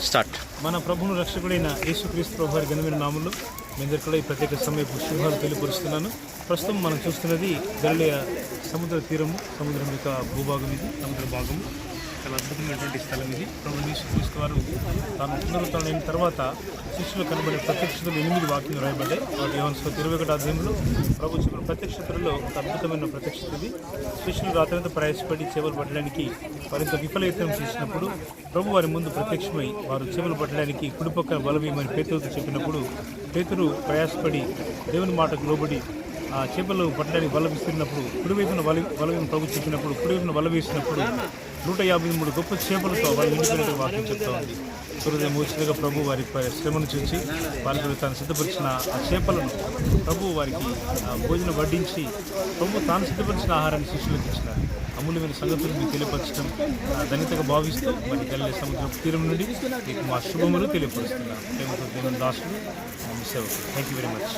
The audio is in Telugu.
స్టార్ట్. మన ప్రభువును రక్షకుడైన యేసుక్రీస్తు ప్రభు వారి ఘనమైన నామములో మీ అందరికీ కూడా ఈ ప్రత్యేక సమయపు శుభాలు తెలియపరుస్తున్నాను. ప్రస్తుతం మనం చూస్తున్నది గలిలయ సముద్ర తీరము, సముద్రం యొక్క భూభాగం ఇది, సముద్ర భాగము. చాలా అద్భుతమైనటువంటి స్థలం ఇది. ప్రభు యేసుక్రీస్తు వారు తాను పునరుత్థానమైన తర్వాత శిష్యులు కనబడే ప్రత్యక్షతలు 8 వాక్యాలు రాయబడ్డాయి. వాటి యోహాను 21 అధ్యాయంలో ప్రభు చెప్పిన ప్రత్యక్షతలలో ఒక అద్భుతమైన ప్రత్యక్షత ఇది. శిష్యులు రాత్రంతా ప్రయాసపడి చేపలు పట్టడానికి వారింత విఫలయత్నం చేసినప్పుడు ప్రభు వారి ముందు ప్రత్యక్షమై వారు చేపలు పట్టడానికి కుడిపక్కన బలమేమని పేతురుతో చెప్పినప్పుడు పేతురు ప్రయాసపడి దేవుని మాటకు లోబడి ఆ చేపలు పట్టడానికి వల విస్తున్నప్పుడు కుడివైపున వలవేమని ప్రభు చెప్పినప్పుడు కుడివైపున వల వేసినప్పుడు 153 గొప్ప చేపలతో వారు నిండిపోయినట్టు వాక్యం చెప్తా ఉంది. సూర్యోదయం వచ్చినగా ప్రభు వారి శ్రమను చూసి వారికి తాను సిద్ధపరిచిన ఆ చేపలను ప్రభు వారికి భోజనం వడ్డించి ప్రభు తాను సిద్ధపరిచిన ఆహారాన్ని శిష్యులకు ఇచ్చిన అమూల్యమైన సంగతులు మీకు తెలియపరచడం ధన్యతగా భావిస్తూ మరి గలిలయ సముద్ర తీరం నుండి మీకు మా శుభములు తెలియపరుస్తున్నాను. ప్రేమతో దేవుని దాసుడు, సేవకుడు. Thank you very much.